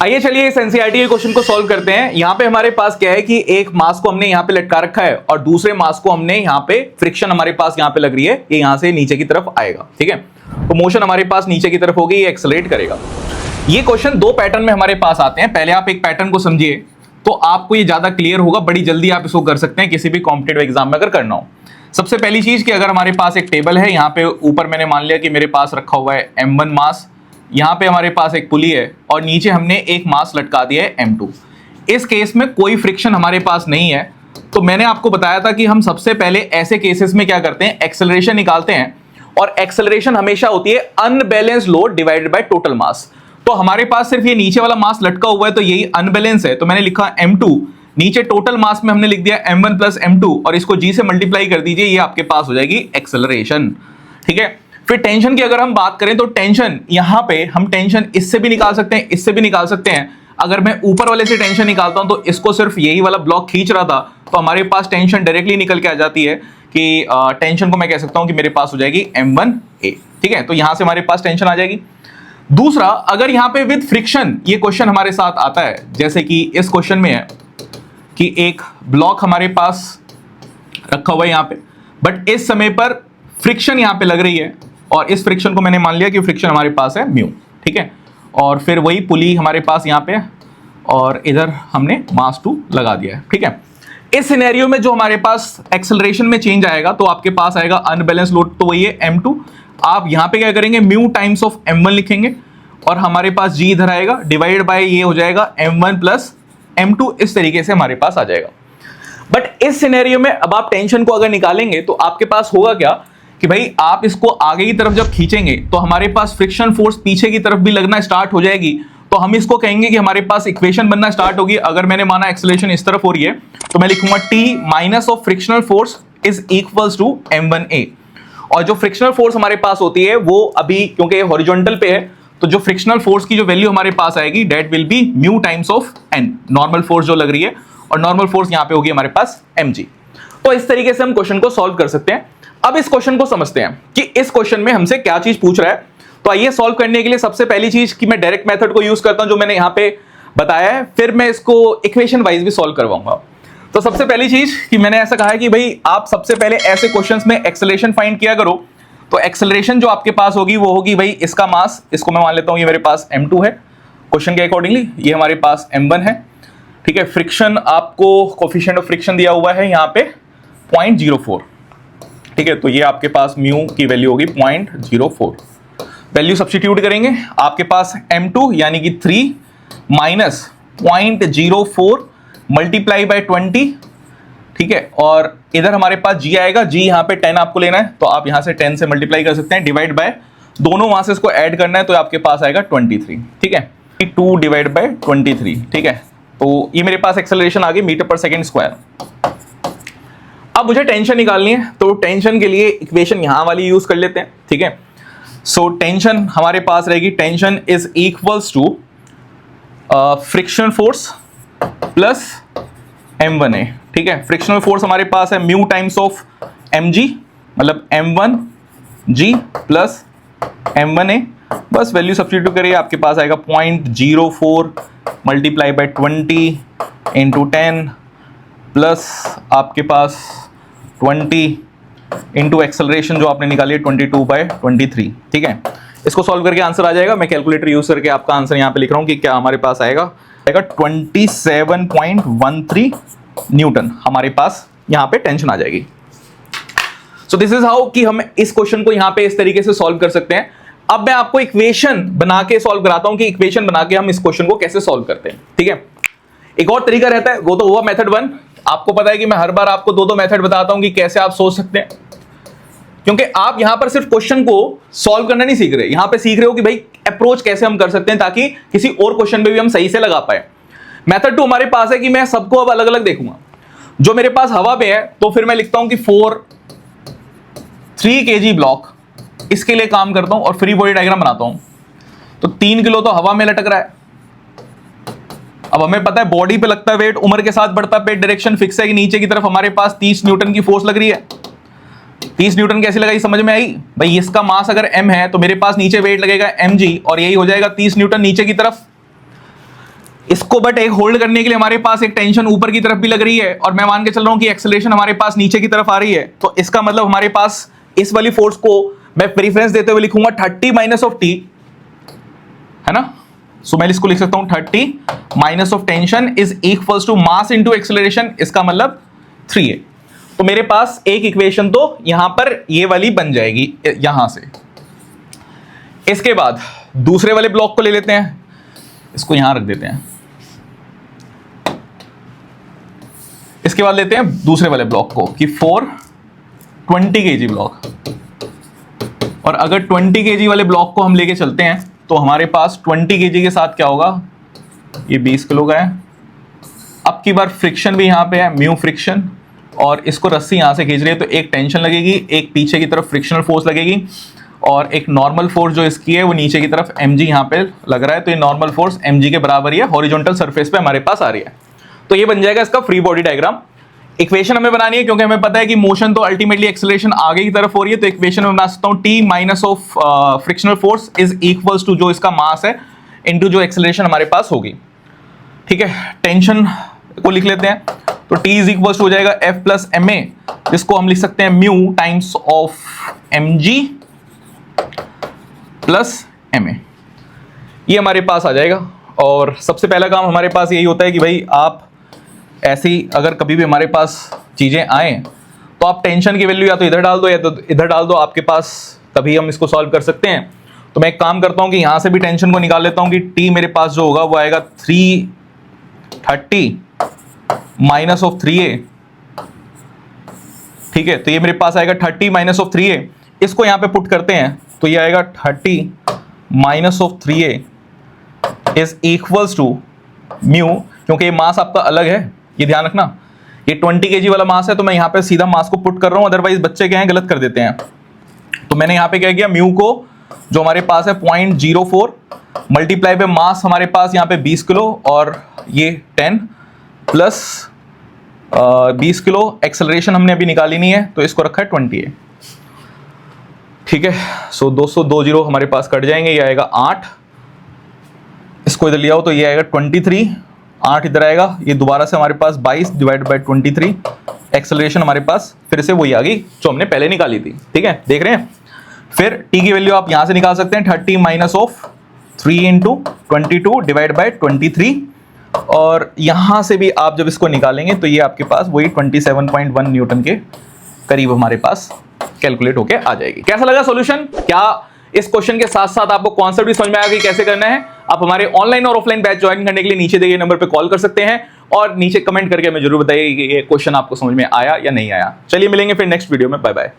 आइए चलिए इस एनसीईआरटी के क्वेश्चन को सॉल्व करते हैं। यहाँ पे हमारे पास क्या है कि एक मास को हमने यहाँ पे लटका रखा है और दूसरे मास को हमने यहाँ पे फ्रिक्शन हमारे पास यहाँ पे लग रही है, ये यहाँ से नीचे की तरफ आएगा। ठीक है, तो मोशन हमारे पास नीचे की तरफ होगी, ये एक्सेलरेट करेगा। ये क्वेश्चन दो पैटर्न में हमारे पास आते हैं। पहले आप एक पैटर्न को समझिए तो आपको ये ज्यादा क्लियर होगा, बड़ी जल्दी आप इसको कर सकते हैं किसी भी कॉम्पिटेटिव एग्जाम में अगर करना हो। सबसे पहली चीज कि अगर हमारे पास एक टेबल है, यहाँ पे ऊपर मैंने मान लिया कि मेरे पास रखा हुआ है m1 मास, यहाँ पे हमारे पास एक पुली है और नीचे हमने एक मास लटका दिया है m2। इस केस में कोई फ्रिक्शन हमारे पास नहीं है, तो मैंने आपको बताया था कि हम सबसे पहले ऐसे केसेस में क्या करते हैं, एक्सेलरेशन निकालते हैं। और एक्सेलरेशन हमेशा होती है unbalance load divided by total mass. तो हमारे पास सिर्फ ये नीचे वाला मास लटका हुआ है तो यही अनबैलेंस है, तो मैंने लिखा m2, नीचे टोटल मास में हमने लिख दिया m1 प्लस m2 और इसको g से मल्टीप्लाई कर दीजिए, ये आपके पास हो जाएगी एक्सेलरेशन। ठीक है, फिर टेंशन की अगर हम बात करें तो टेंशन यहां पे हम टेंशन इससे भी निकाल सकते हैं, इससे भी निकाल सकते हैं। अगर मैं ऊपर वाले से टेंशन निकालता हूं तो इसको सिर्फ यही वाला ब्लॉक खींच रहा था तो हमारे पास टेंशन डायरेक्टली निकल के आ जाती है कि टेंशन को मैं कह सकता हूं कि मेरे पास हो जाएगी m1a। ठीक है, तो यहां से हमारे पास टेंशन आ जाएगी। दूसरा, अगर यहां पे विद फ्रिक्शन ये क्वेश्चन हमारे साथ आता है, जैसे कि इस क्वेश्चन में है कि एक ब्लॉक हमारे पास रखा हुआ है यहां पे, बट इस समय पर फ्रिक्शन यहां पे लग रही है और इस फ्रिक्शन को मैंने मान लिया कि फ्रिक्शन हमारे पास है म्यू। ठीक है, और फिर वही पुली हमारे पास यहां पे और इधर हमने मास 2 लगा दिया है। ठीक है, इस सिनेरियो में जो हमारे पास एक्सेलरेशन में चेंज आएगा तो आपके पास आएगा अनबैलेंस लोड, तो वही है m2। आप यहां पे क्या करेंगे, म्यू टाइम्स ऑफ m1 लिखेंगे और हमारे पास g इधर आएगा, डिवाइड बाय ये हो जाएगा m1 प्लस m2, इस तरीके से हमारे पास आ जाएगा। बट इस सिनेरियो में अब आप टेंशन को अगर निकालेंगे तो आपके पास होगा क्या कि भाई आप इसको आगे की तरफ जब खींचेंगे तो हमारे पास फ्रिक्शन फोर्स पीछे की तरफ भी लगना स्टार्ट हो जाएगी, तो हम इसको कहेंगे कि हमारे पास इक्वेशन बनना स्टार्ट होगी। अगर मैंने माना एक्सेलरेशन इस तरफ हो रही है तो मैं लिखूंगा T minus of frictional force is equals to m1a। और जो फ्रिक्शनल फोर्स हमारे पास होती है वो अभी क्योंकि हॉरिजॉन्टल पे है तो जो फ्रिक्शनल फोर्स की जो वैल्यू हमारे पास आएगी that will be mu times of n, normal force जो लग रही है, और नॉर्मल फोर्स यहां पे होगी हमारे पास mg। तो इस तरीके से हम क्वेश्चन को सॉल्व कर सकते हैं। अब इस क्वेश्चन को समझते हैं कि इस क्वेश्चन में हमसे क्या चीज पूछ रहा है। तो आइए सॉल्व करने के लिए सबसे पहली चीज कि मैं डायरेक्ट मेथड को यूज करता हूं जो मैंने यहां पे बताया है, फिर मैं इसको इक्वेशन वाइज भी सॉल्व करवाऊंगा। तो सबसे पहली चीज कि मैंने ऐसा कहा है कि भाई आप सबसे पहले ऐसे क्वेश्चंस में एक्सेलरेशन फाइंड किया करो। तो एक्सेलरेशन जो आपके पास होगी वो होगी भाई इसका मास, इसको मैं मान लेता हूं ये मेरे पास m2 है क्वेश्चन के अकॉर्डिंगली, ये हमारे पास m1 है। ठीक है, फ्रिक्शन आपको कोफिशिएंट ऑफ फ्रिक्शन दिया हुआ है यहाँ पे 0.04। ठीक है, तो ये आपके पास म्यू की वैल्यू होगी 0.04। वैल्यू सब्स्टिट्यूट करेंगे, आपके पास m2 यानी कि 3 माइनस 0.04 मल्टीप्लाई बाय 20। ठीक है, और इधर हमारे पास g आएगा, g यहाँ पे 10 आपको लेना है तो आप यहाँ से 10 से मल्टीप्लाई कर सकते हैं, डिवाइड बाय दोनों वहां से इसको ऐड करना है तो आपके पास आएगा 23। ठीक है, 2 डिवाइड बाय 23। ठीक है, तो ये मेरे पास एक्सेलरेशन आ गई मीटर पर सेकेंड स्क्वायर। अब मुझे टेंशन निकालनी है तो टेंशन के लिए इक्वेशन यहां वाली यूज कर लेते हैं। ठीक है, सो टेंशन हमारे पास रहेगी, tension is equals to frictional force plus m1a। ठीक है, फ्रिक्शनल फोर्स हमारे पास है म्यू टाइम्स ऑफ mg, मतलब m1g प्लस m1a। बस वैल्यू सब्स्टिट्यूट करिए, आपके पास आएगा 0.04 मल्टीप्लाई बाय 20 इंटू 10 प्लस आपके पास 20 इंटू एक्सेलरेशन जो आपने निकाली है 22/23। ठीक है, इसको सॉल्व करके आंसर आ जाएगा। मैं कैलकुलेटर यूज करके आपका आंसर यहाँ पे लिख रहा हूँ कि क्या हमारे पास आएगा 27.13 न्यूटन हमारे पास यहाँ पे टेंशन आ जाएगी। सो दिस इज हाउ कि हम इस क्वेश्चन को यहाँ पे इस तरीके से सॉल्व कर सकते हैं। अब मैं आपको इक्वेशन बना के सॉल्व कराता हूं कि इक्वेशन बना के हम इस क्वेश्चन को कैसे सॉल्व करते हैं। ठीक है, एक और तरीका रहता है, वो तो हुआ मेथड 1। आपको पता है कि मैं हर बार आपको दो मेथड बताता हूं कि कैसे आप सोच सकते हैं, क्योंकि आप यहां पर सिर्फ क्वेश्चन को सॉल्व करना नहीं सीख रहे, यहां पे सीख रहे हो कि भाई अप्रोच कैसे हम कर सकते हैं ताकि किसी और क्वेश्चन में भी हम सही से लगा पाए। मेथड 2 हमारे पास है कि मैं सबको अब अलग अलग देखूंगा। जो मेरे पास हवा में है तो फिर मैं लिखता हूं कि 3 kg ब्लॉक इसके लिए काम करता हूं और फ्री बॉडी डायग्राम बनाता हूं। तो 3 किलो तो हवा में लटक रहा है। अब हमें पता है बॉडी पे लगता है वेट, उम्र के साथ बढ़ता पेट, डायरेक्शन फिक्स है कि नीचे की तरफ हमारे पास 30 न्यूटन की फोर्स लग रही है। 30 न्यूटन कैसे लगाई समझ में आई भाई, इसका मास अगर m है तो मेरे पास नीचे वेट लगेगा mg और यही हो जाएगा 30 न्यूटन नीचे की तरफ। इसको बट एक होल्ड करने के लिए हमारे पास एक टेंशन ऊपर की तरफ भी लग रही है, और मैं मान के चल रहा हूं कि एक्सेलरेशन हमारे पास नीचे की तरफ आ रही है, तो इसका मतलब हमारे पास इस वाली फोर्स को मैं प्रेफरेंस देते हुए लिखूंगा 30 माइनस ऑफ टी, है ना। सो मैं इसको लिख सकता हूं 30 minus of tension is equals to mass into acceleration, इसका मतलब 3a। तो मेरे पास एक इक्वेशन तो यहां पर ये वाली बन जाएगी यहां से। इसके बाद दूसरे वाले ब्लॉक को ले लेते हैं, इसको यहां रख देते हैं। इसके बाद लेते हैं दूसरे वाले ब्लॉक को कि 420 kg ब्लॉक, और अगर 20 kg वाले ब्लॉक को हम लेके चलते हैं तो हमारे पास 20 kg के साथ क्या होगा, ये 20 किलो का है। अब की बार फ्रिक्शन भी यहां पे है, म्यू फ्रिक्शन, और इसको रस्सी यहां से खींच रही है तो एक टेंशन लगेगी, एक पीछे की तरफ फ्रिक्शनल फोर्स लगेगी, और एक नॉर्मल फोर्स जो इसकी है वो नीचे की तरफ mg यहां पे लग रहा है। तो ये नॉर्मल फोर्स mg के बराबर ही है, हॉरिजॉन्टल सरफेस पे हमारे पास आ रही है। तो ये बन जाएगा इसका फ्री बॉडी डायग्राम। इक्वेशन हमें बनानी है क्योंकि हमें पता है कि मोशन तो अल्टीमेटली एक्सेलरेशन आगे की तरफ हो रही है, तो इक्वेशन में बना सकता हूं t minus of frictional force is equals to जो इसका मास है इनटू जो एक्सेलरेशन हमारे पास होगी। ठीक है, टेंशन को लिख लेते हैं, तो t इज इक्वल्स टू हो जाएगा f प्लस ma, जिसको हम लिख सकते हैं mu times of mg plus ma, ये हमारे पास आ जाएगा। और सबसे पहला काम हमारे पास यही होता है कि भाई आप ऐसी अगर कभी भी हमारे पास चीजें आए तो आप टेंशन की वैल्यू या तो इधर डाल दो या तो इधर डाल दो, आपके पास तभी हम इसको सॉल्व कर सकते हैं। तो मैं एक काम करता हूं कि यहां से भी टेंशन को निकाल लेता हूं कि t मेरे पास जो होगा वो आएगा 330 माइनस ऑफ 3a। ठीक है, तो ये मेरे पास आएगा 30 माइनस ऑफ 3a, इसको यहां पे पुट करते हैं तो ये आएगा 30 minus of 3a is equals to mu, क्योंकि ये मास आपका अलग है, ये ध्यान रखना, ये 20 kg वाला मास है, तो मैं यहां पे सीधा मास को पुट कर रहा हूं, अदरवाइज बच्चे क्या है गलत कर देते हैं। तो मैंने यहां पे क्या किया, म्यू को जो हमारे पास है 0.04 मल्टीप्लाई पे मास हमारे पास यहां पे 20 किलो और ये 10 प्लस 20 किलो, एक्सेलरेशन हमने अभी निकाली नहीं है तो इसको रखा है 20a। ठीक है, सो 202 जीरो हमारे पास कट जाएंगे, ये आएगा 8, इसको इधर लिया हो तो ये आएगा 23, 8 इधर आएगा, ये दोबारा से हमारे पास 22 डिवाइड बाय 23, एक्सेलरेशन हमारे पास फिर से वही आ गई जो हमने पहले निकाली थी। ठीक है, देख रहे हैं। फिर टी की वैल्यू आप यहां से निकाल सकते हैं 30 minus of 3 into 22 divide by 23, और यहां से भी आप जब इसको निकालेंगे तो ये आपके पास वही 27.1 न्यूटन के करीब हमारे पास कैलकुलेट होके आ जाएगी। कैसा लगा सॉल्यूशन? क्या इस क्वेश्चन के साथ साथ आपको कॉन्सेप्ट भी समझ में आया कि कैसे करना है? आप हमारे ऑनलाइन और ऑफलाइन बैच ज्वाइन करने के लिए नीचे दिए गए नंबर पे कॉल कर सकते हैं, और नीचे कमेंट करके हमें जरूर बताइए कि ये क्वेश्चन आपको समझ में आया या नहीं आया। चलिए मिलेंगे फिर नेक्स्ट वीडियो में, बाय बाय।